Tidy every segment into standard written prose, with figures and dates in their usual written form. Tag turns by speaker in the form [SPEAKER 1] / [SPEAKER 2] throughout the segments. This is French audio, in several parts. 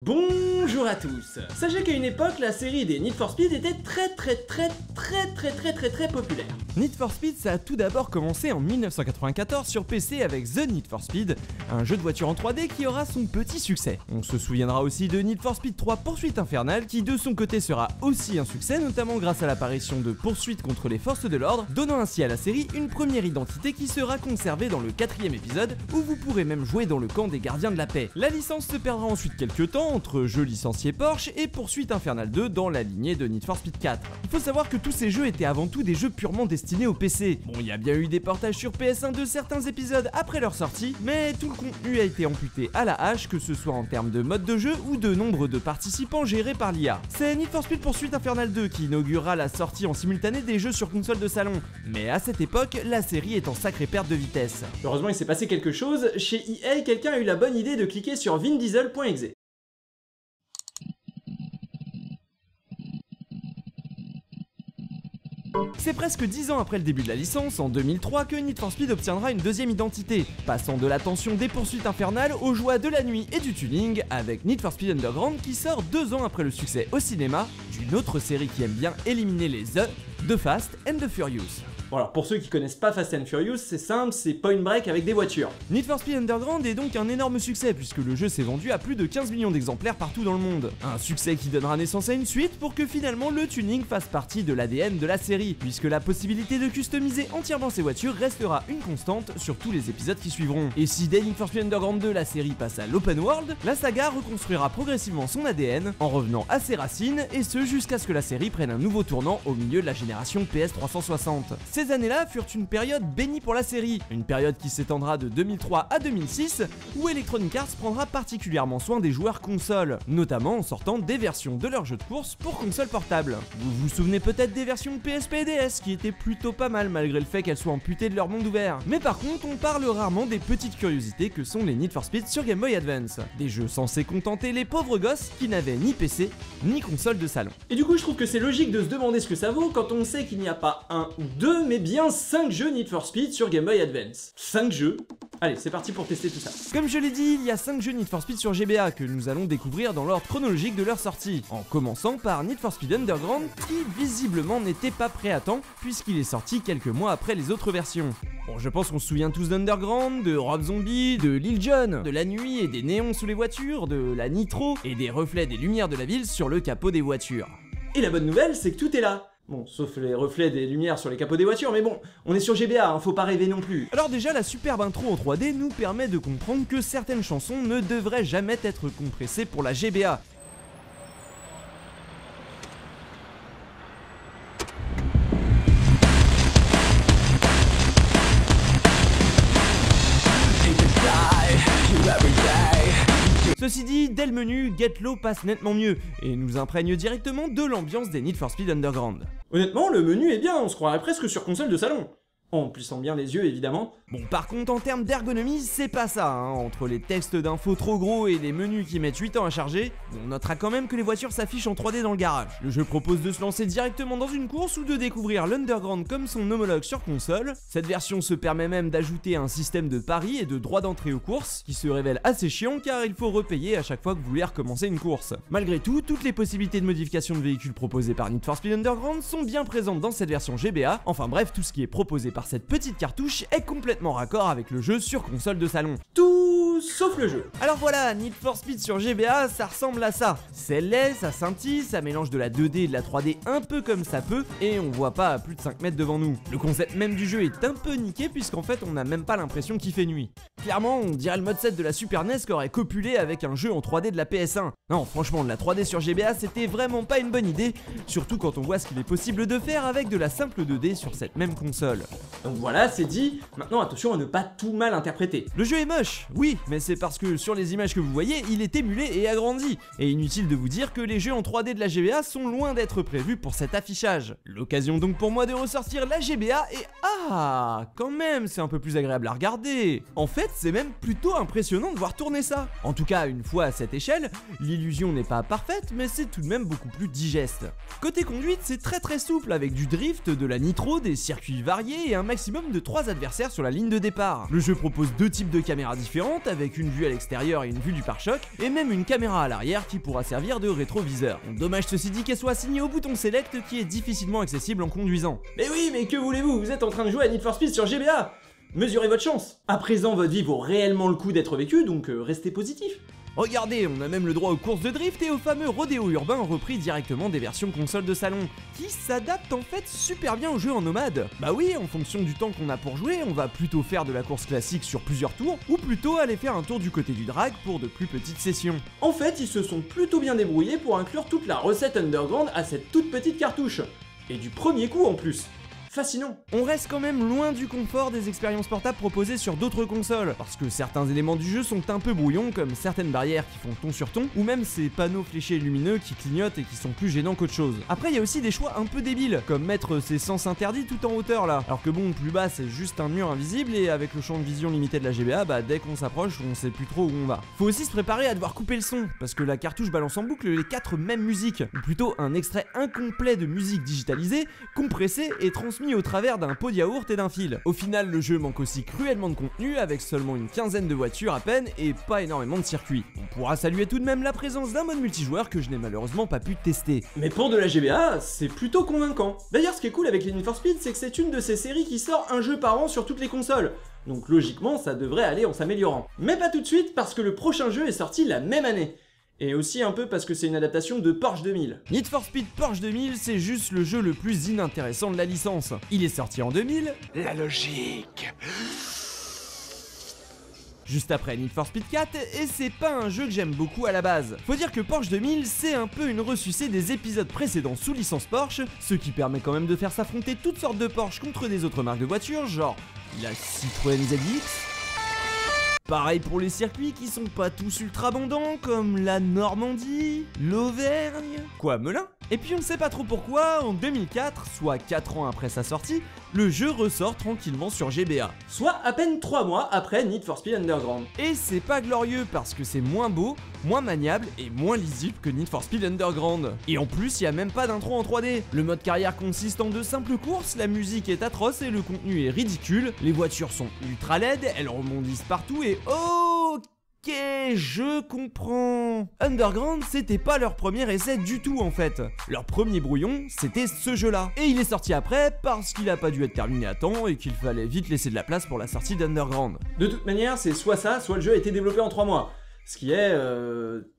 [SPEAKER 1] Bonjour à tous. Sachez qu'à une époque, la série des Need for Speed était très populaire.
[SPEAKER 2] Need for Speed, ça a tout d'abord commencé en 1994 sur PC avec The Need for Speed, un jeu de voiture en 3D qui aura son petit succès. On se souviendra aussi de Need for Speed 3 Poursuite Infernale qui de son côté sera aussi un succès, notamment grâce à l'apparition de poursuites contre les forces de l'ordre, donnant ainsi à la série une première identité qui sera conservée dans le 4ème épisode où vous pourrez même jouer dans le camp des gardiens de la paix. La licence se perdra ensuite quelques temps entre jeux licenciés Porsche et Poursuite Infernale 2 dans la lignée de Need for Speed 4. Il faut savoir que tous ces jeux étaient avant tout des jeux purement destinés au PC. Bon, il y a bien eu des portages sur PS1 de certains épisodes après leur sortie, mais tout le contenu a été amputé à la hache, que ce soit en termes de mode de jeu ou de nombre de participants gérés par l'IA. C'est Need for Speed Poursuite Infernale 2 qui inaugurera la sortie en simultané des jeux sur console de salon, mais à cette époque, la série est en sacrée perte de vitesse.
[SPEAKER 1] Heureusement, il s'est passé quelque chose. Chez EA, quelqu'un a eu la bonne idée de cliquer sur vindiesel.exe.
[SPEAKER 2] C'est presque 10 ans après le début de la licence, en 2003, que Need for Speed obtiendra une deuxième identité, passant de l'attention des poursuites infernales aux joies de la nuit et du tuning, avec Need for Speed Underground qui sort 2 ans après le succès au cinéma d'une autre série qui aime bien éliminer les The Fast and the Furious.
[SPEAKER 1] Bon alors pour ceux qui connaissent pas Fast and Furious, c'est simple, c'est Point Break avec des voitures.
[SPEAKER 2] Need for Speed Underground est donc un énorme succès puisque le jeu s'est vendu à plus de 15 millions d'exemplaires partout dans le monde. Un succès qui donnera naissance à une suite pour que finalement le tuning fasse partie de l'ADN de la série, puisque la possibilité de customiser entièrement ses voitures restera une constante sur tous les épisodes qui suivront. Et si dès Need for Speed Underground 2 la série passe à l'open world, la saga reconstruira progressivement son ADN en revenant à ses racines, et ce jusqu'à ce que la série prenne un nouveau tournant au milieu de la génération PS360. Ces années-là furent une période bénie pour la série, une période qui s'étendra de 2003 à 2006, où Electronic Arts prendra particulièrement soin des joueurs consoles, notamment en sortant des versions de leurs jeux de course pour console portable. Vous vous souvenez peut-être des versions PSP et DS qui étaient plutôt pas mal malgré le fait qu'elles soient amputées de leur monde ouvert. Mais par contre, on parle rarement des petites curiosités que sont les Need for Speed sur Game Boy Advance, des jeux censés contenter les pauvres gosses qui n'avaient ni PC ni console de salon.
[SPEAKER 1] Et du coup, je trouve que c'est logique de se demander ce que ça vaut quand on sait qu'il n'y a pas un ou deux, mais bien 5 jeux Need for Speed sur Game Boy Advance. 5 jeux. Allez, c'est parti pour tester tout ça.
[SPEAKER 2] Comme je l'ai dit, il y a 5 jeux Need for Speed sur GBA que nous allons découvrir dans l'ordre chronologique de leur sortie, en commençant par Need for Speed Underground qui visiblement n'était pas prêt à temps puisqu'il est sorti quelques mois après les autres versions. Bon, je pense qu'on se souvient tous d'Underground, de Rob Zombie, de Lil Jon, de la nuit et des néons sous les voitures, de la nitro et des reflets des lumières de la ville sur le capot des voitures.
[SPEAKER 1] Et la bonne nouvelle, c'est que tout est là. Bon, sauf les reflets des lumières sur les capots des voitures, mais bon, on est sur GBA, hein, faut pas rêver non plus.
[SPEAKER 2] Alors déjà, la superbe intro en 3D nous permet de comprendre que certaines chansons ne devraient jamais être compressées pour la GBA. Ceci dit, dès le menu, Get Low passe nettement mieux et nous imprègne directement de l'ambiance des Need for Speed Underground.
[SPEAKER 1] Honnêtement, le menu est bien, on se croirait presque sur console de salon. En plissant bien les yeux, évidemment.
[SPEAKER 2] Bon, par contre, en termes d'ergonomie, c'est pas ça, hein. Entre les textes d'infos trop gros et les menus qui mettent 8 ans à charger, on notera quand même que les voitures s'affichent en 3D dans le garage. Le jeu propose de se lancer directement dans une course ou de découvrir l'Underground comme son homologue sur console. Cette version se permet même d'ajouter un système de paris et de droit d'entrée aux courses, qui se révèle assez chiant car il faut repayer à chaque fois que vous voulez recommencer une course. Malgré tout, toutes les possibilités de modification de véhicules proposées par Need for Speed Underground sont bien présentes dans cette version GBA, enfin bref, tout ce qui est proposé par cette petite cartouche est complètement raccord avec le jeu sur console de salon.
[SPEAKER 1] Tout sauf le jeu.
[SPEAKER 2] Alors voilà, Need for Speed sur GBA, ça ressemble à ça. C'est laid, ça scintille, ça mélange de la 2D et de la 3D un peu comme ça peut, et on voit pas à plus de 5 mètres devant nous. Le concept même du jeu est un peu niqué puisqu'en fait on n'a même pas l'impression qu'il fait nuit. Clairement, on dirait le mode 7 de la Super NES qui aurait copulé avec un jeu en 3D de la PS1. Non, franchement, de la 3D sur GBA, c'était vraiment pas une bonne idée, surtout quand on voit ce qu'il est possible de faire avec de la simple 2D sur cette même console.
[SPEAKER 1] Donc voilà, c'est dit. Maintenant, attention à ne pas tout mal interpréter.
[SPEAKER 2] Le jeu est moche, oui, mais c'est parce que sur les images que vous voyez, il est émulé et agrandi. Et inutile de vous dire que les jeux en 3D de la GBA sont loin d'être prévus pour cet affichage. L'occasion donc pour moi de ressortir la GBA et quand même, c'est un peu plus agréable à regarder. En fait, c'est même plutôt impressionnant de voir tourner ça. En tout cas, une fois à cette échelle, l'illusion n'est pas parfaite, mais c'est tout de même beaucoup plus digeste. Côté conduite, c'est très souple avec du drift, de la nitro, des circuits variés et un maximum de 3 adversaires sur la ligne de départ. Le jeu propose 2 types de caméras différentes, avec une vue à l'extérieur et une vue du pare-choc, et même une caméra à l'arrière qui pourra servir de rétroviseur. Dommage ceci dit qu'elle soit assignée au bouton Select qui est difficilement accessible en conduisant.
[SPEAKER 1] Mais oui, mais que voulez-vous? Vous êtes en train de jouer à Need for Speed sur GBA. Mesurez votre chance. À présent, votre vie vaut réellement le coup d'être vécue, donc restez positif.
[SPEAKER 2] Regardez, on a même le droit aux courses de drift et aux fameux rodéos urbains repris directement des versions console de salon, qui s'adaptent en fait super bien au jeu en nomade. Bah oui, en fonction du temps qu'on a pour jouer, on va plutôt faire de la course classique sur plusieurs tours, ou plutôt aller faire un tour du côté du drag pour de plus petites sessions.
[SPEAKER 1] En fait, ils se sont plutôt bien débrouillés pour inclure toute la recette Underground à cette toute petite cartouche. Et du premier coup en plus. Fascinant.
[SPEAKER 2] On reste quand même loin du confort des expériences portables proposées sur d'autres consoles, parce que certains éléments du jeu sont un peu brouillons, comme certaines barrières qui font ton sur ton, ou même ces panneaux fléchés lumineux qui clignotent et qui sont plus gênants qu'autre chose. Après il y a aussi des choix un peu débiles, comme mettre ces sens interdits tout en hauteur là, alors que bon, plus bas c'est juste un mur invisible, et avec le champ de vision limité de la GBA, bah dès qu'on s'approche on sait plus trop où on va. Faut aussi se préparer à devoir couper le son, parce que la cartouche balance en boucle les 4 mêmes musiques, ou plutôt un extrait incomplet de musique digitalisée, compressé et transmis au travers d'un pot de yaourt et d'un fil. Au final, le jeu manque aussi cruellement de contenu, avec seulement une quinzaine de voitures à peine et pas énormément de circuits. On pourra saluer tout de même la présence d'un mode multijoueur que je n'ai malheureusement pas pu tester.
[SPEAKER 1] Mais pour de la GBA, c'est plutôt convaincant. D'ailleurs, ce qui est cool avec les Need for Speed, c'est que c'est une de ces séries qui sort un jeu par an sur toutes les consoles. Donc logiquement, ça devrait aller en s'améliorant. Mais pas tout de suite, parce que le prochain jeu est sorti la même année. Et aussi un peu parce que c'est une adaptation de Porsche 2000.
[SPEAKER 2] Need for Speed Porsche 2000, c'est juste le jeu le plus inintéressant de la licence. Il est sorti en 2000.
[SPEAKER 3] La logique.
[SPEAKER 2] Juste après Need for Speed 4, et c'est pas un jeu que j'aime beaucoup à la base. Faut dire que Porsche 2000, c'est un peu une ressucée des épisodes précédents sous licence Porsche, ce qui permet quand même de faire s'affronter toutes sortes de Porsche contre des autres marques de voitures, genre la Citroën ZX. Pareil pour les circuits qui sont pas tous ultra abondants, comme la Normandie, l'Auvergne, quoi, Melun. Et puis on sait pas trop pourquoi, en 2004, soit 4 ans après sa sortie, le jeu ressort tranquillement sur GBA.
[SPEAKER 1] Soit à peine 3 mois après Need for Speed Underground.
[SPEAKER 2] Et c'est pas glorieux parce que c'est moins beau, moins maniable et moins lisible que Need for Speed Underground. Et en plus, il y a même pas d'intro en 3D. Le mode carrière consiste en de simples courses, la musique est atroce et le contenu est ridicule, les voitures sont ultra laides, elles rebondissent partout et ok, je comprends. Underground, c'était pas leur premier essai du tout en fait. Leur premier brouillon, c'était ce jeu-là. Et il est sorti après parce qu'il a pas dû être terminé à temps et qu'il fallait vite laisser de la place pour la sortie d'Underground.
[SPEAKER 1] De toute manière, c'est soit ça, soit le jeu a été développé en 3 mois. Ce qui est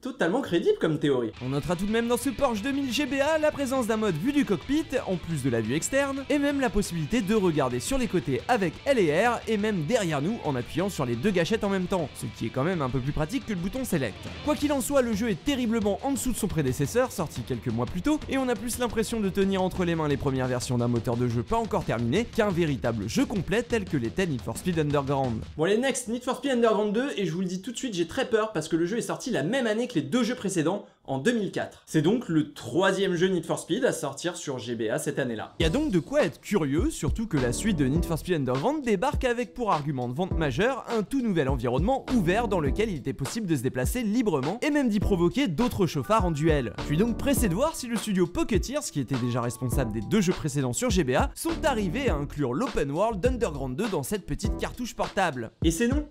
[SPEAKER 1] totalement crédible comme théorie.
[SPEAKER 2] On notera tout de même dans ce Porsche 2000 GBA la présence d'un mode vue du cockpit, en plus de la vue externe, et même la possibilité de regarder sur les côtés avec L et R, et même derrière nous en appuyant sur les 2 gâchettes en même temps, ce qui est quand même un peu plus pratique que le bouton Select. Quoi qu'il en soit, le jeu est terriblement en dessous de son prédécesseur, sorti quelques mois plus tôt, et on a plus l'impression de tenir entre les mains les premières versions d'un moteur de jeu pas encore terminé, qu'un véritable jeu complet tel que l'était Need for Speed Underground.
[SPEAKER 1] Bon allez, next, Need for Speed Underground 2, et je vous le dis tout de suite, j'ai très peur parce que le jeu est sorti la même année que les 2 jeux précédents, en 2004. C'est donc le 3e jeu Need for Speed à sortir sur GBA cette année-là.
[SPEAKER 2] Il y a donc de quoi être curieux, surtout que la suite de Need for Speed Underground débarque avec pour argument de vente majeur un tout nouvel environnement ouvert dans lequel il était possible de se déplacer librement et même d'y provoquer d'autres chauffards en duel. Je suis donc pressé de voir si le studio Pocketeers, qui était déjà responsable des 2 jeux précédents sur GBA, sont arrivés à inclure l'open world d'Underground 2 dans cette petite cartouche portable.
[SPEAKER 1] Et c'est non.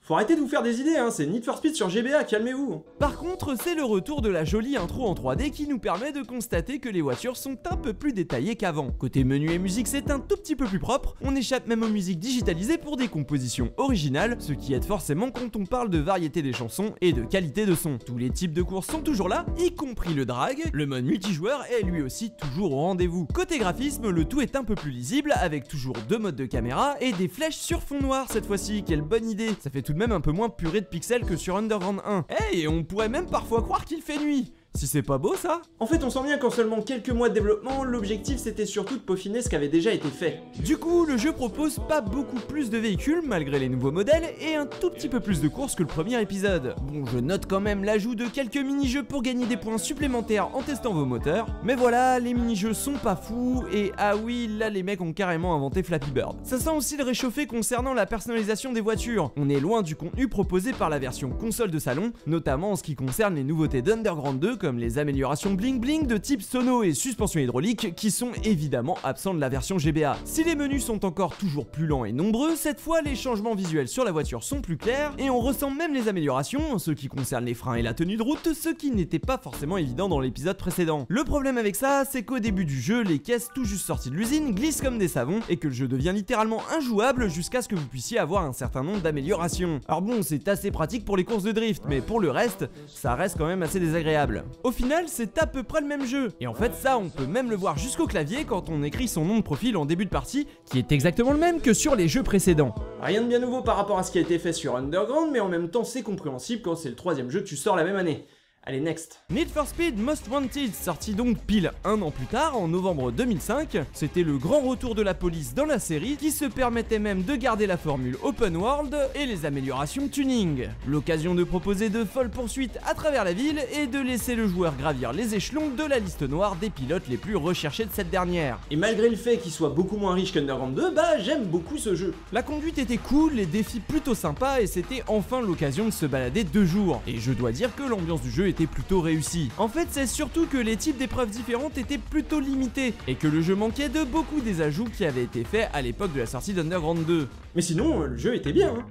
[SPEAKER 1] Faut arrêter de vous faire des idées, hein, c'est Need for Speed sur GBA, calmez-vous.
[SPEAKER 2] Par contre, c'est le retour de la jolie intro en 3D qui nous permet de constater que les voitures sont un peu plus détaillées qu'avant. Côté menu et musique, c'est un tout petit peu plus propre, on échappe même aux musiques digitalisées pour des compositions originales, ce qui aide forcément quand on parle de variété des chansons et de qualité de son. Tous les types de courses sont toujours là, y compris le drag, le mode multijoueur est lui aussi toujours au rendez-vous. Côté graphisme, le tout est un peu plus lisible, avec toujours 2 modes de caméra et des flèches sur fond noir cette fois-ci, quelle bonne idée. Ça fait tout de même un peu moins purée de pixels que sur Underground 1. Hey, on pourrait même parfois croire qu'il fait nuit. Si c'est pas beau ça?
[SPEAKER 1] En fait, on sent bien qu'en seulement quelques mois de développement, l'objectif c'était surtout de peaufiner ce qui avait déjà été fait.
[SPEAKER 2] Du coup, le jeu propose pas beaucoup plus de véhicules malgré les nouveaux modèles et un tout petit peu plus de courses que le premier épisode. Bon, je note quand même l'ajout de quelques mini-jeux pour gagner des points supplémentaires en testant vos moteurs. Mais voilà, les mini-jeux sont pas fous et ah oui, là les mecs ont carrément inventé Flappy Bird. Ça sent aussi le réchauffé concernant la personnalisation des voitures. On est loin du contenu proposé par la version console de salon, notamment en ce qui concerne les nouveautés d'Underground 2 comme les améliorations bling bling de type sono et suspension hydraulique qui sont évidemment absents de la version GBA. Si les menus sont encore toujours plus lents et nombreux, cette fois les changements visuels sur la voiture sont plus clairs et on ressent même les améliorations en ce qui concerne les freins et la tenue de route, ce qui n'était pas forcément évident dans l'épisode précédent. Le problème avec ça, c'est qu'au début du jeu, les caisses tout juste sorties de l'usine glissent comme des savons et que le jeu devient littéralement injouable jusqu'à ce que vous puissiez avoir un certain nombre d'améliorations. Alors bon, c'est assez pratique pour les courses de drift, mais pour le reste, ça reste quand même assez désagréable. Au final, c'est à peu près le même jeu. Et en fait, ça, on peut même le voir jusqu'au clavier quand on écrit son nom de profil en début de partie, qui est exactement le même que sur les jeux précédents.
[SPEAKER 1] Rien de bien nouveau par rapport à ce qui a été fait sur Underground, mais en même temps c'est compréhensible quand c'est le troisième jeu que tu sors la même année. Allez, next.
[SPEAKER 2] Need for Speed Most Wanted, sorti donc pile un an plus tard, en novembre 2005. C'était le grand retour de la police dans la série, qui se permettait même de garder la formule open world et les améliorations tuning. L'occasion de proposer de folles poursuites à travers la ville et de laisser le joueur gravir les échelons de la liste noire des pilotes les plus recherchés de cette dernière.
[SPEAKER 1] Et malgré le fait qu'il soit beaucoup moins riche qu'Underground 2, bah j'aime beaucoup ce jeu.
[SPEAKER 2] La conduite était cool, les défis plutôt sympas et c'était enfin l'occasion de se balader 2 jours. Et je dois dire que l'ambiance du jeu était plutôt réussi. En fait, c'est surtout que les types d'épreuves différentes étaient plutôt limités et que le jeu manquait de beaucoup des ajouts qui avaient été faits à l'époque de la sortie d'Underground 2.
[SPEAKER 1] Mais sinon, le jeu était bien, hein.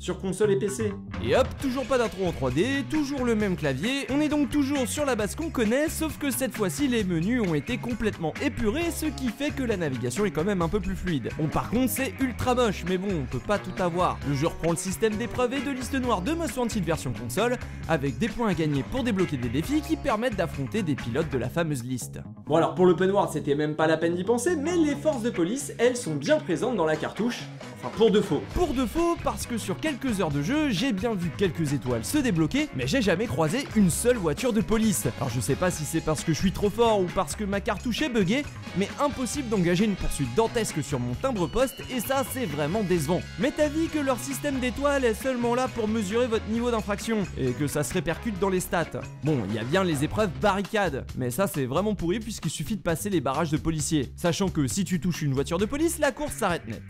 [SPEAKER 1] Sur console et PC.
[SPEAKER 2] Et hop, toujours pas d'intro en 3D, toujours le même clavier, on est donc toujours sur la base qu'on connaît, sauf que cette fois-ci les menus ont été complètement épurés, ce qui fait que la navigation est quand même un peu plus fluide. Bon, par contre c'est ultra moche, mais bon, on peut pas tout avoir. Le jeu reprend le système d'épreuves et de liste noire de Most Wanted version console, avec des points à gagner pour débloquer des défis qui permettent d'affronter des pilotes de la fameuse liste.
[SPEAKER 1] Bon alors pour l'open world c'était même pas la peine d'y penser, mais les forces de police, elles sont bien présentes dans la cartouche, enfin pour de faux.
[SPEAKER 2] Pour de faux, parce que sur quelques heures de jeu, j'ai bien vu quelques étoiles se débloquer, mais j'ai jamais croisé une seule voiture de police. Alors je sais pas si c'est parce que je suis trop fort ou parce que ma cartouche est buggée, mais impossible d'engager une poursuite dantesque sur mon timbre-poste et ça c'est vraiment décevant. M'est avis que leur système d'étoiles est seulement là pour mesurer votre niveau d'infraction et que ça se répercute dans les stats. Bon, il y a bien les épreuves barricades, mais ça c'est vraiment pourri puisqu'il suffit de passer les barrages de policiers, sachant que si tu touches une voiture de police, la course s'arrête net.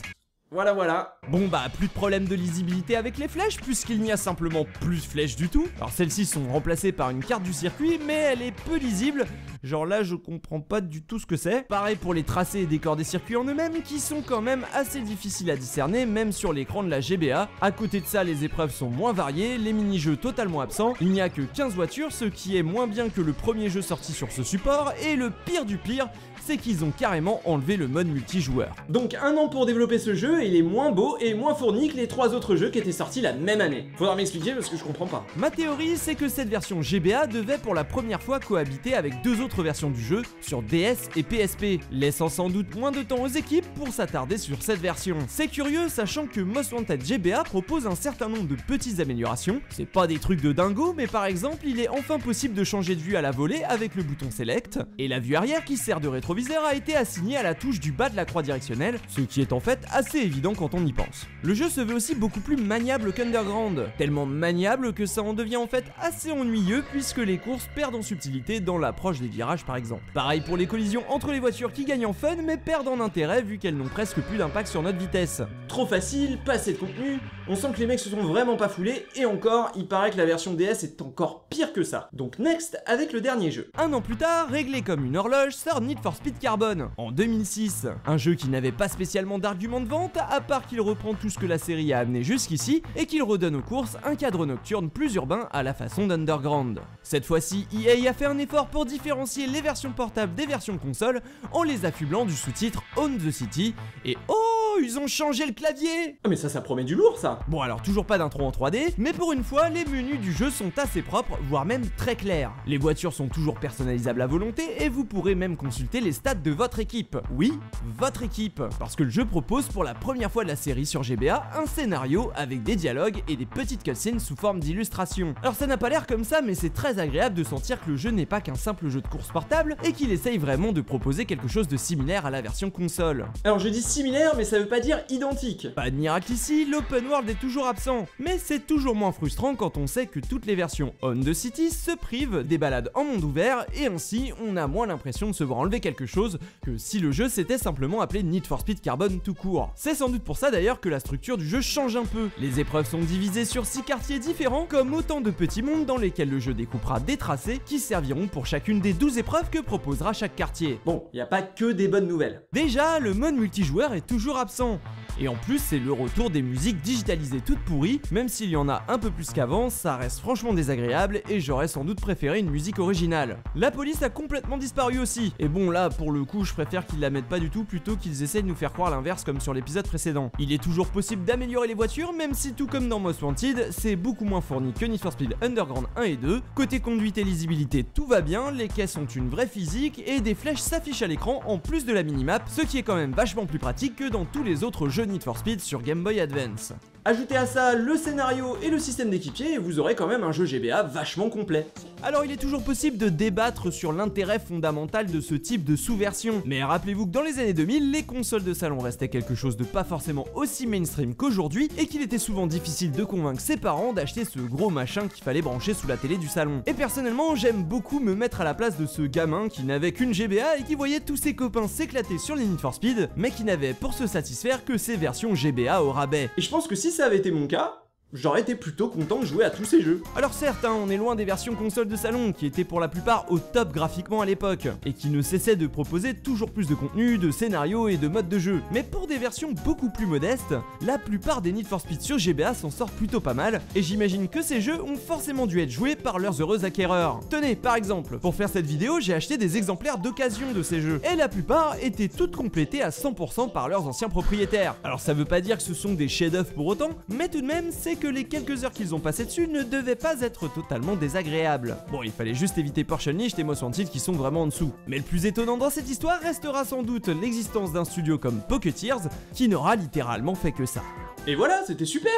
[SPEAKER 1] Voilà.
[SPEAKER 2] Bon bah plus de problème de lisibilité avec les flèches puisqu'il n'y a simplement plus de flèches du tout. Alors celles-ci sont remplacées par une carte du circuit mais elle est peu lisible. Genre là je comprends pas du tout ce que c'est. Pareil pour les tracés et décors des circuits en eux-mêmes qui sont quand même assez difficiles à discerner même sur l'écran de la GBA. À côté de ça les épreuves sont moins variées, les mini-jeux totalement absents. Il n'y a que 15 voitures ce qui est moins bien que le premier jeu sorti sur ce support et le pire du pire c'est qu'ils ont carrément enlevé le mode multijoueur.
[SPEAKER 1] Donc 1 an pour développer ce jeu et il est moins beau et moins fourni que les 3 autres jeux qui étaient sortis la même année. Faudra m'expliquer parce que je comprends pas.
[SPEAKER 2] Ma théorie c'est que cette version GBA devait pour la première fois cohabiter avec 2 autres versions du jeu sur DS et PSP, laissant sans doute moins de temps aux équipes pour s'attarder sur cette version. C'est curieux sachant que Most Wanted GBA propose un certain nombre de petites améliorations, c'est pas des trucs de dingo mais par exemple il est enfin possible de changer de vue à la volée avec le bouton Select, et la vue arrière qui sert de rétroviseur a été assigné à la touche du bas de la croix directionnelle, ce qui est en fait assez évident quand on y pense. Le jeu se veut aussi beaucoup plus maniable qu'Underground, tellement maniable que ça en devient en fait assez ennuyeux puisque les courses perdent en subtilité dans l'approche des virages par exemple. Pareil pour les collisions entre les voitures qui gagnent en fun mais perdent en intérêt vu qu'elles n'ont presque plus d'impact sur notre vitesse.
[SPEAKER 1] Trop facile, pas assez de contenu, on sent que les mecs se sont vraiment pas foulés et encore, il paraît que la version DS est encore pire que ça. Donc next avec le dernier jeu.
[SPEAKER 2] Un an plus tard, réglé comme une horloge, sort Need for Speed Carbon, en 2006. Un jeu qui n'avait pas spécialement d'argument de vente, à part qu'il reprend tout ce que la série a amené jusqu'ici, et qu'il redonne aux courses un cadre nocturne plus urbain à la façon d'Underground. Cette fois-ci, EA a fait un effort pour différencier les versions portables des versions console, en les affublant du sous-titre Own the City, et oh, ils ont changé le clavier!
[SPEAKER 1] Ah mais ça promet du lourd ça.
[SPEAKER 2] Bon alors toujours pas d'intro en 3D, mais pour une fois, les menus du jeu sont assez propres, voire même très clairs. Les voitures sont toujours personnalisables à volonté, et vous pourrez même consulter les stats de votre équipe. Oui, votre équipe. Parce que le jeu propose pour la première fois de la série sur GBA un scénario avec des dialogues et des petites cutscenes sous forme d'illustration. Alors ça n'a pas l'air comme ça mais c'est très agréable de sentir que le jeu n'est pas qu'un simple jeu de course portable et qu'il essaye vraiment de proposer quelque chose de similaire à la version console.
[SPEAKER 1] Alors je dis similaire mais ça veut pas dire identique.
[SPEAKER 2] Pas de miracle ici, l'open world est toujours absent, mais c'est toujours moins frustrant quand on sait que toutes les versions On the City se privent des balades en monde ouvert et ainsi on a moins l'impression de se voir enlever quelque chose que si le jeu s'était simplement appelé Need for Speed Carbon tout court. C'est sans doute pour ça d'ailleurs que la structure du jeu change un peu. Les épreuves sont divisées sur 6 quartiers différents comme autant de petits mondes dans lesquels le jeu découpera des tracés qui serviront pour chacune des 12 épreuves que proposera chaque quartier.
[SPEAKER 1] Bon, y a pas que des bonnes nouvelles.
[SPEAKER 2] Déjà, le mode multijoueur est toujours absent. Et en plus, c'est le retour des musiques digitalisées toutes pourries, même s'il y en a un peu plus qu'avant, ça reste franchement désagréable et j'aurais sans doute préféré une musique originale. La police a complètement disparu aussi, et bon là, pour le coup, je préfère qu'ils la mettent pas du tout plutôt qu'ils essaient de nous faire croire l'inverse comme sur l'épisode précédent. Il est toujours possible d'améliorer les voitures, même si tout comme dans Most Wanted, c'est beaucoup moins fourni que Need for Speed Underground 1 et 2. Côté conduite et lisibilité, tout va bien, les caisses ont une vraie physique et des flèches s'affichent à l'écran en plus de la minimap, ce qui est quand même vachement plus pratique que dans tous les autres jeux Need for Speed sur Game Boy Advance.
[SPEAKER 1] Ajoutez à ça le scénario et le système d'équipier et vous aurez quand même un jeu GBA vachement complet.
[SPEAKER 2] Alors il est toujours possible de débattre sur l'intérêt fondamental de ce type de sous-version, mais rappelez-vous que dans les années 2000, les consoles de salon restaient quelque chose de pas forcément aussi mainstream qu'aujourd'hui et qu'il était souvent difficile de convaincre ses parents d'acheter ce gros machin qu'il fallait brancher sous la télé du salon. Et personnellement, j'aime beaucoup me mettre à la place de ce gamin qui n'avait qu'une GBA et qui voyait tous ses copains s'éclater sur les Need for Speed, mais qui n'avait pour se satisfaire que ces versions GBA au rabais.
[SPEAKER 1] Et je pense que si ça avait été mon cas, j'aurais été plutôt content de jouer à tous ces jeux.
[SPEAKER 2] Alors certes, on est loin des versions consoles de salon qui étaient pour la plupart au top graphiquement à l'époque et qui ne cessaient de proposer toujours plus de contenu, de scénarios et de modes de jeu. Mais pour des versions beaucoup plus modestes, la plupart des Need for Speed sur GBA s'en sortent plutôt pas mal et j'imagine que ces jeux ont forcément dû être joués par leurs heureux acquéreurs. Tenez, par exemple, pour faire cette vidéo, j'ai acheté des exemplaires d'occasion de ces jeux et la plupart étaient toutes complétées à 100% par leurs anciens propriétaires. Alors ça veut pas dire que ce sont des chefs-d'œuvre pour autant, mais tout de même c'est que les quelques heures qu'ils ont passées dessus ne devaient pas être totalement désagréables. Bon, il fallait juste éviter Porsche Unleashed et Most Wanted qui sont vraiment en dessous. Mais le plus étonnant dans cette histoire restera sans doute l'existence d'un studio comme Pocketeers qui n'aura littéralement fait que ça.
[SPEAKER 1] Et voilà, c'était super!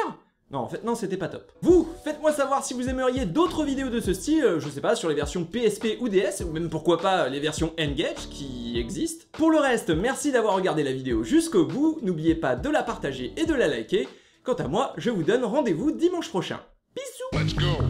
[SPEAKER 1] Non, en fait, non, c'était pas top. Vous, faites-moi savoir si vous aimeriez d'autres vidéos de ce style, je sais pas, sur les versions PSP ou DS, ou même pourquoi pas les versions N-Gage qui existent. Pour le reste, merci d'avoir regardé la vidéo jusqu'au bout, n'oubliez pas de la partager et de la liker. Quant à moi, je vous donne rendez-vous dimanche prochain. Bisous!